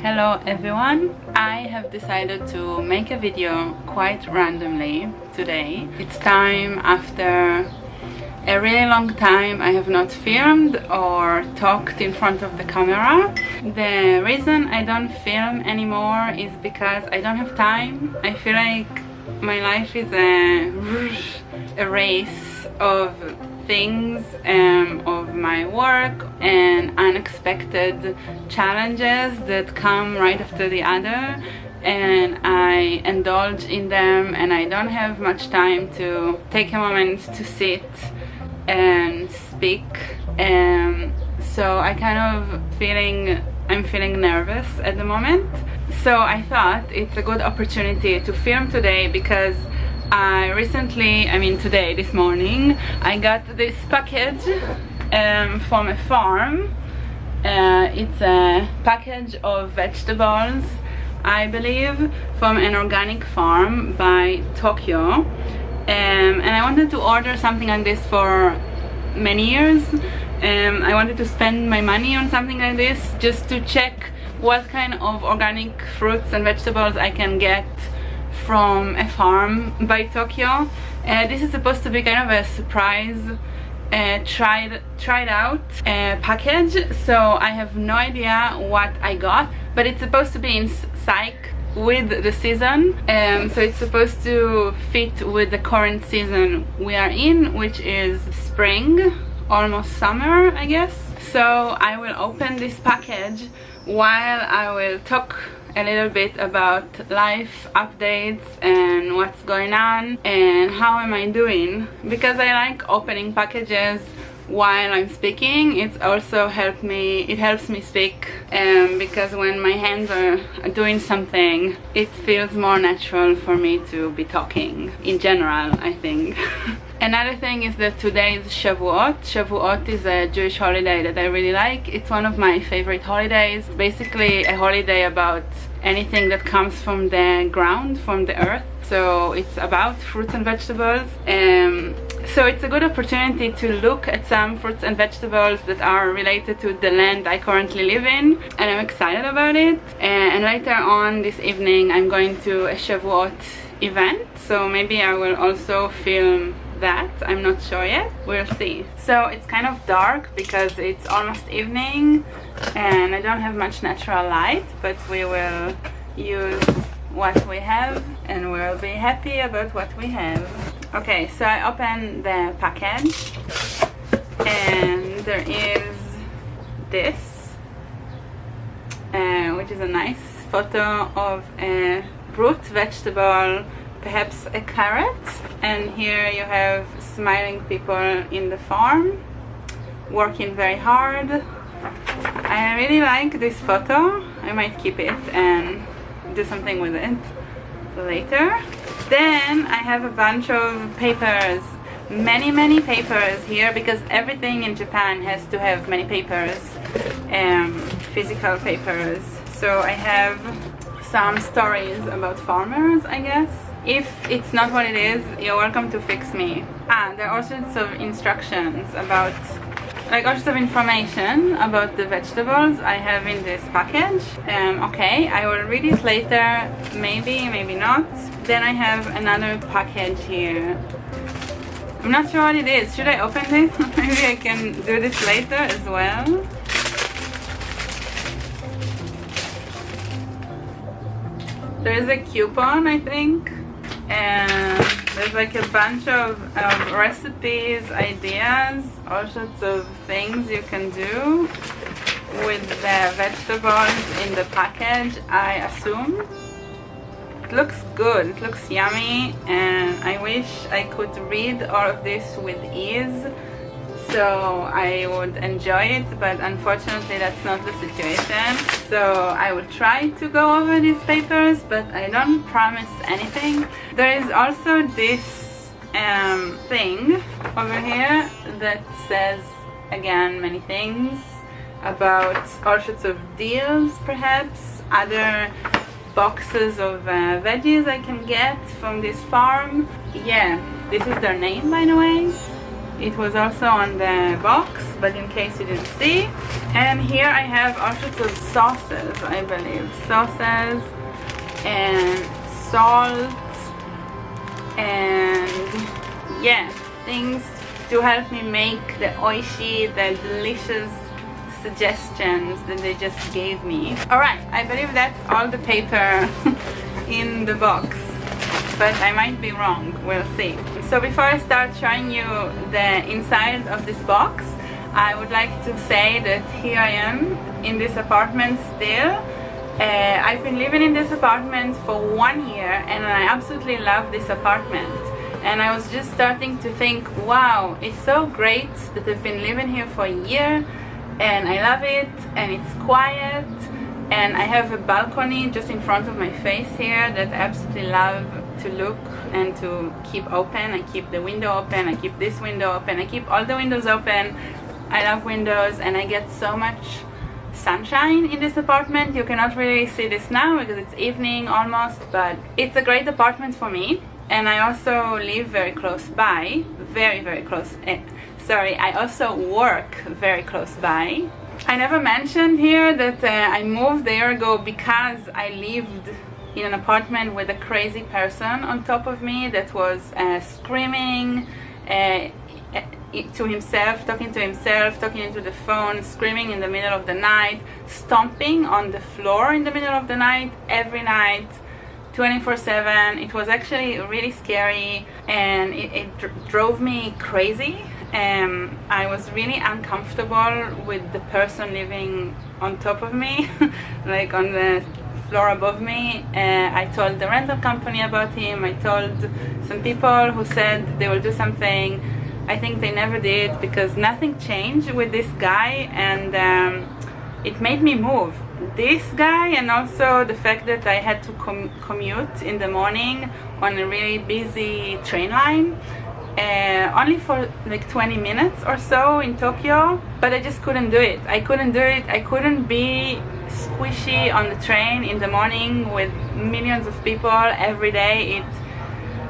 Hello everyone! I have decided to make a video quite randomly today. It's time after a really long time I have not filmed or talked in front of the camera. The reason I don't film anymore is because I don't have time. I feel like my life is a race of things, of my work and unexpected challenges that come right after the other, and I indulge in them and I don't have much time to take a moment to sit and speak, so I'm feeling nervous at the moment. So I thought it's a good opportunity to film today because I recently, this morning, I got this package from a farm. It's a package of vegetables, I believe, from an organic farm by Tokyo. And I wanted to order something like this for many years. I wanted to spend my money on something like this just to check what kind of organic fruits and vegetables I can get from a farm by Tokyo. This is supposed to be kind of a surprise tried out package, so I have no idea what I got, but it's supposed to be in sync with the season, so it's supposed to fit with the current season we are in, which is spring, almost summer, I guess. So I will open this package while I will talk a little bit about life updates and what's going on and how am I doing, because I like opening packages while I'm speaking. It helps me speak, because when my hands are doing something, it feels more natural for me to be talking in general, I think. Another thing is that today is Shavuot. Shavuot is a Jewish holiday that I really like. It's one of my favorite holidays. It's basically a holiday about anything that comes from the ground, from the earth. So it's about fruits and vegetables. So it's a good opportunity to look at some fruits and vegetables that are related to the land I currently live in, and I'm excited about it. And later on this evening I'm going to a Shavuot event, so maybe I will also film that. I'm not sure yet, we'll see. So it's kind of dark because it's almost evening and I don't have much natural light, but we will use what we have and we'll be happy about what we have. Okay, so I opened the package and there is this, which is a nice photo of a root vegetable, perhaps a carrot, and here you have smiling people in the farm working very hard. I really like this photo. I might keep it and do something with it later. Then I have a bunch of papers, many papers here, because everything in Japan has to have many papers, physical papers. So I have some stories about farmers, I guess. If it's not what it is, you're welcome to fix me. There are all sorts of instructions about, all sorts of information about the vegetables I have in this package. Okay, I will read it later, maybe not. Then I have another package here. I'm not sure what it is. Should I open this? Maybe I can do this later as well. There is a coupon, I think. And there's like a bunch of recipes, ideas, all sorts of things you can do with the vegetables in the package, I assume. It looks good, it looks yummy, and I wish I could read all of this with ease so I would enjoy it, but unfortunately that's not the situation. So I will try to go over these papers, but I don't promise anything. There is also this thing over here that says, again, many things about all sorts of deals, perhaps other boxes of veggies I can get from this farm. Yeah, this is their name, by the way. it was also on the box, but in case you didn't see. And here I have all sorts of sauces, I believe. Sauces and salt and yeah, things to help me make the oishi, the delicious suggestions that they just gave me. Alright, I believe that's all the paper in the box, but I might be wrong, we'll see. So before I start showing you the inside of this box, I would like to say that here I am in this apartment still. I've been living in this apartment for 1 year and I absolutely love this apartment. And I was just starting to think, wow, it's so great that I've been living here for a year and I love it and it's quiet and I have a balcony just in front of my face here that I absolutely love to look and to keep open. I keep the window open, I keep this window open, I keep all the windows open. I love windows and I get so much sunshine in this apartment. You cannot really see this now because it's evening almost, but it's a great apartment for me. And I also live very close by, very close. I also work very close by. I never mentioned here that I moved a year ago because I lived in an apartment with a crazy person on top of me that was screaming to himself, talking into the phone, screaming in the middle of the night, stomping on the floor in the middle of the night, every night, 24/7. It was actually really scary and it drove me crazy. I was really uncomfortable with the person living on top of me, like on the floor above me. I told the rental company about him. I told some people who said they will do something. I think they never did because nothing changed with this guy, and it made me move. This guy, and also the fact that I had to commute in the morning on a really busy train line, only for like 20 minutes or so in Tokyo, but I just couldn't do it. I couldn't do it. I couldn't be squishy on the train in the morning with millions of people every day.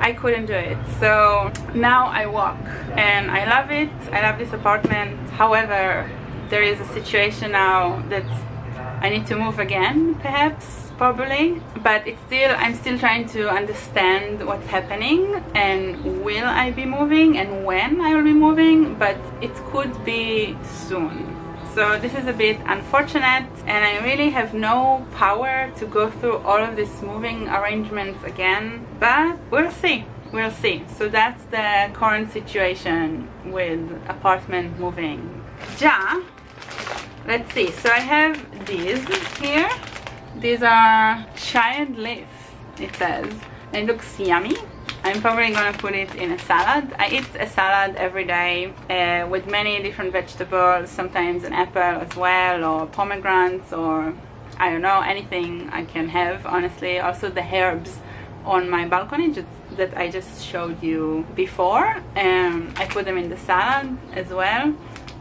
I couldn't do it. So now I walk and I love it. I love this apartment. However, there is a situation now that I need to move again, perhaps, probably, but I'm still trying to understand what's happening and will I be moving and when I will be moving, but it could be soon. So this is a bit unfortunate and I really have no power to go through all of these moving arrangements again, but we'll see. So that's the current situation with apartment moving. Let's see, so I have these here. These are child leaf, it says. It looks yummy. I'm probably gonna put it in a salad. I eat a salad every day with many different vegetables, sometimes an apple as well, or pomegranates, or I don't know, anything I can have, honestly. Also the herbs on my balcony that I just showed you before. I put them in the salad as well.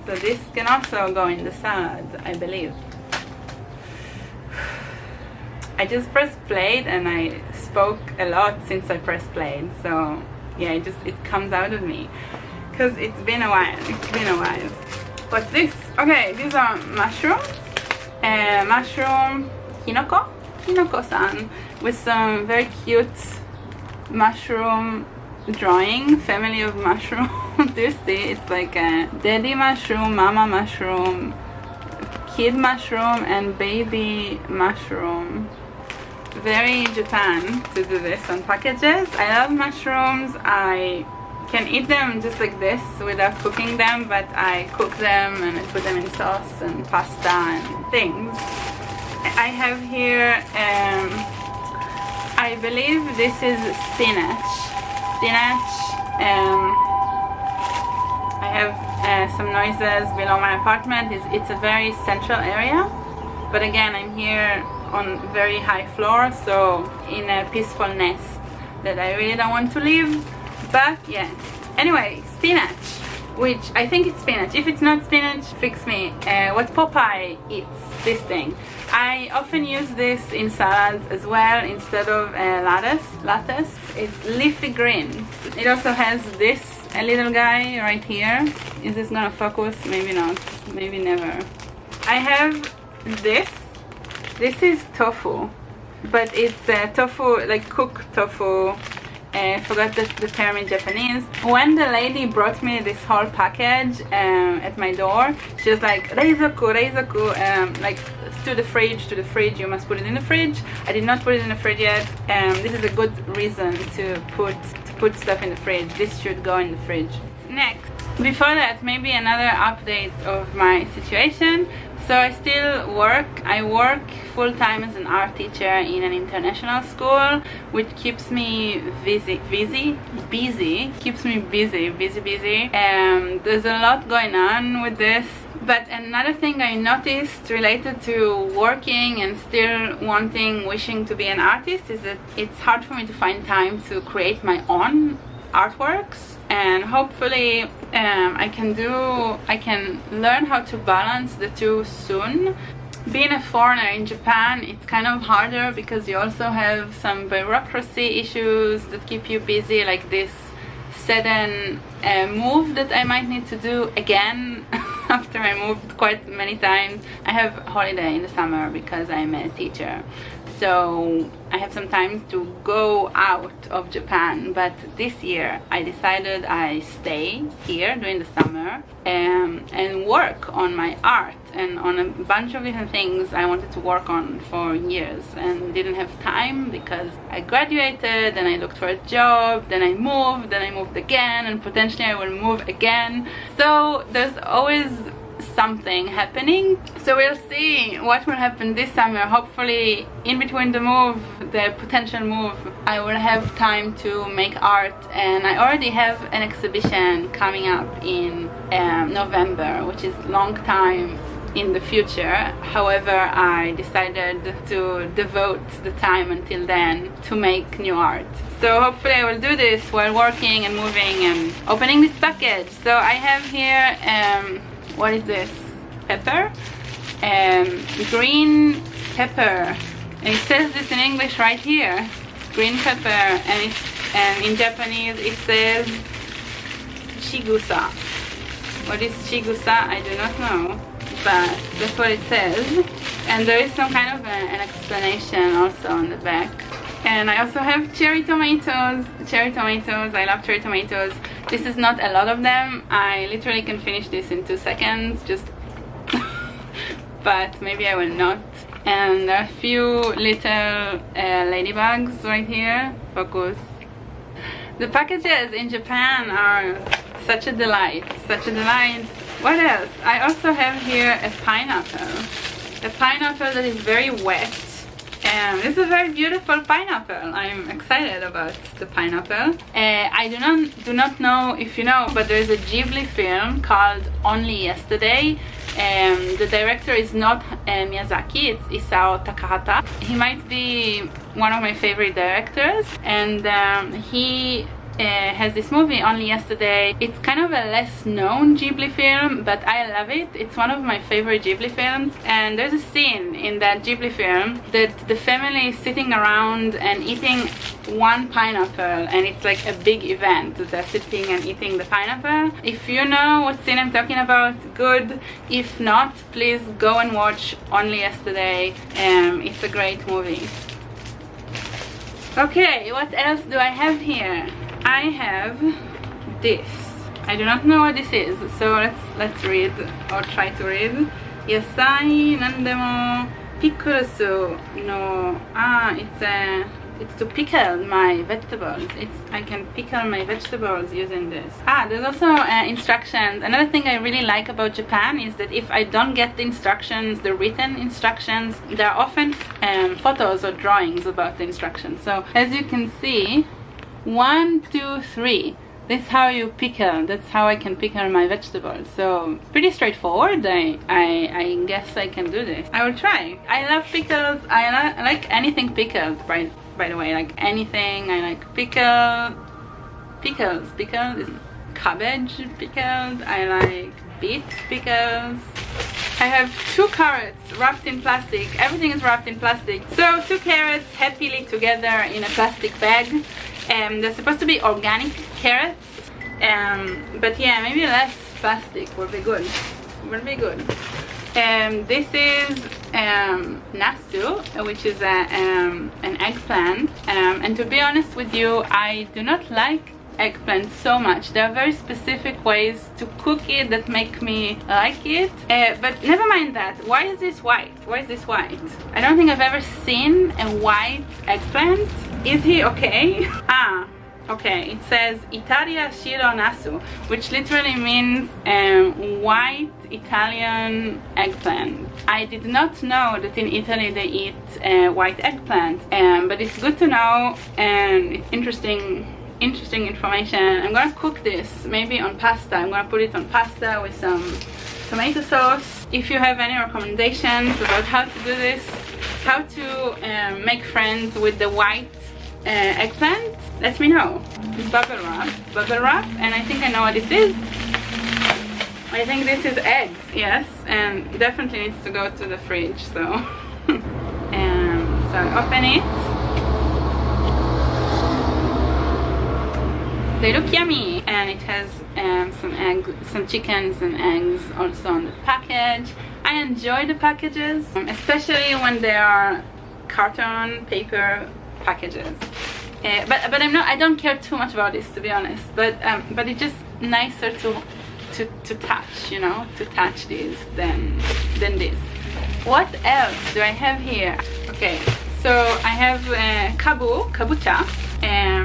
So this can also go in the salad, I believe. I just pressed play and I spoke a lot since I pressed play. So yeah, it comes out of me. Because it's been a while. What's this? Okay, these are mushrooms. Mushroom Hinoko-san, with some very cute mushroom drawing, family of mushroom. Do you see? It's like a daddy mushroom, mama mushroom, kid mushroom, and baby mushroom. Very Japan to do this on packages. I love mushrooms. I can eat them just like this without cooking them, but I cook them and I put them in sauce and pasta and things. I have here, I believe this is spinach. I have some noises below my apartment. It's a very central area, but again, I'm here on very high floor, so in a peaceful nest that I really don't want to leave. But yeah, anyway, spinach, which I think it's spinach. If it's not spinach, fix me. What Popeye eats, this thing. I often use this in salads as well instead of lettuce. It's leafy greens. It also has this a little guy right here. Is this gonna focus? Maybe not, maybe never. I have this. This is tofu, but it's tofu, like cooked tofu. I forgot the term in Japanese. When the lady brought me this whole package at my door, she was like, reizoku, reizoku, like to the fridge, you must put it in the fridge. I did not put it in the fridge yet. This is a good reason to put stuff in the fridge. This should go in the fridge. Next, before that, maybe another update of my situation. So I still work. I work full-time as an art teacher in an international school, which keeps me busy. Keeps me busy. There's a lot going on with this. But another thing I noticed related to working and still wishing to be an artist is that it's hard for me to find time to create my own artworks, and hopefully I can learn how to balance the two soon. Being a foreigner in Japan, it's kind of harder because you also have some bureaucracy issues that keep you busy, like this sudden move that I might need to do again after I moved quite many times. I have holiday in the summer because I'm a teacher, so I have some time to go out of Japan. But this year I decided I stay here during the summer and work on my art and on a bunch of different things I wanted to work on for years and didn't have time because I graduated and I looked for a job, then I moved again, and potentially I will move again. So there's always something happening, so we'll see what will happen this summer. Hopefully in between the potential move, I will have time to make art, and I already have an exhibition coming up in November, which is long time in the future. However, I decided to devote the time until then to make new art. So hopefully I will do this while working and moving and opening this package. So I have here what is this? Pepper? Green pepper. And it says this in English right here. Green pepper. And in Japanese it says chigusa. What is chigusa? I do not know, but that's what it says. And there is some kind of an explanation also on the back. And I also have cherry tomatoes. I love cherry tomatoes. This is not a lot of them. I literally can finish this in 2 seconds, just but maybe I will not. And there are a few little ladybugs right here. Focus. The packages in Japan are such a delight, What else? I also have here a pineapple that is very wet. This is a very beautiful pineapple. I'm excited about the pineapple. I do not know if you know, but there is a Ghibli film called Only Yesterday. The director is not Miyazaki, it's Isao Takahata. He might be one of my favorite directors, and he has this movie Only Yesterday. It's kind of a less known Ghibli film, but I love it. It's one of my favorite Ghibli films, and there's a scene in that Ghibli film that the family is sitting around and eating one pineapple, and it's like a big event. They're sitting and eating the pineapple. If you know what scene I'm talking about, good. If not, please go and watch Only Yesterday. It's a great movie. Okay, what else do I have here? I have this. I do not know what this is, so let's read, or try to read. Yasai nandemo pickles no. It's to pickle my vegetables. I can pickle my vegetables using this. There's also instructions. Another thing I really like about Japan is that if I don't get the instructions, the written instructions, there are often photos or drawings about the instructions. So as you can see, 1, 2, 3. That's how you pickle. That's how I can pickle my vegetables. So pretty straightforward. I guess I can do this. I will try. I love pickles. I like anything pickled. By the way, like anything. I like pickles. Pickled is cabbage pickled. I like beets pickled. I have 2 carrots wrapped in plastic. Everything is wrapped in plastic. So 2 carrots happily together in a plastic bag. They're supposed to be organic carrots. But yeah, maybe less plastic would be good. Would be good. This is nasu, which is an eggplant, and to be honest with you, I do not like eggplant so much. There are very specific ways to cook it that make me like it, but never mind that. Why is this white? Why is this white? I don't think I've ever seen a white eggplant. Is he okay? Okay, it says Italia Shiro Nasu, which literally means white Italian eggplant. I did not know that in Italy they eat white eggplant, but it's good to know, and it's interesting information. I'm gonna cook this maybe on pasta. I'm gonna put it on pasta with some tomato sauce. If you have any recommendations about how to do this, how to make friends with the white eggplant, let me know. It's bubble wrap, and I think I know what this is. I think this is eggs, yes, and definitely needs to go to the fridge. So, so I open it. They look yummy, and it has some chickens and eggs also on the package. I enjoy the packages, especially when they are carton paper packages. But I don't care too much about this, to be honest. But it's just nicer to touch, you know, to touch these than this. What else do I have here? Okay, so I have kabucha,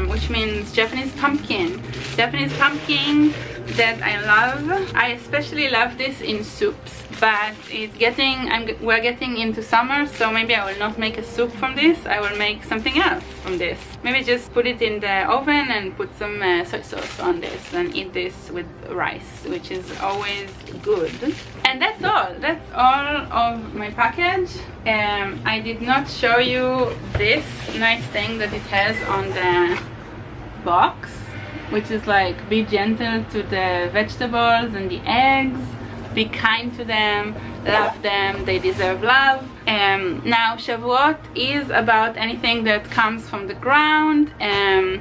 which means Japanese pumpkin. Japanese pumpkin that I love. I especially love this in soups, but we're getting into summer, so maybe I will not make a soup from this. I will make something else from this. Maybe just put it in the oven and put some soy sauce on this and eat this with rice, which is always good. And that's all of my package. I did not show you this nice thing that it has on the box, which is like, be gentle to the vegetables and the eggs, be kind to them, love them, they deserve love. Now Shavuot is about anything that comes from the ground.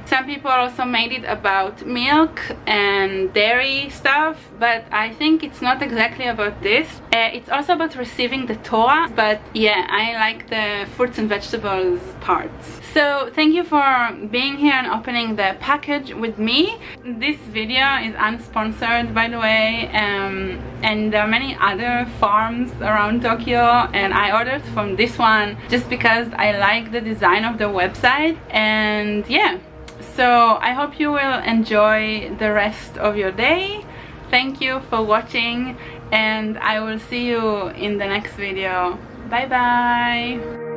Some people also made it about milk and dairy stuff, but I think it's not exactly about this. It's also about receiving the Torah, but yeah, I like the fruits and vegetables parts. So thank you for being here and opening the package with me. This video is unsponsored, by the way, and there are many other farms around Tokyo, and I ordered from this one just because I like the design of the website. And yeah, so I hope you will enjoy the rest of your day. Thank you for watching, and I will see you in the next video. Bye bye.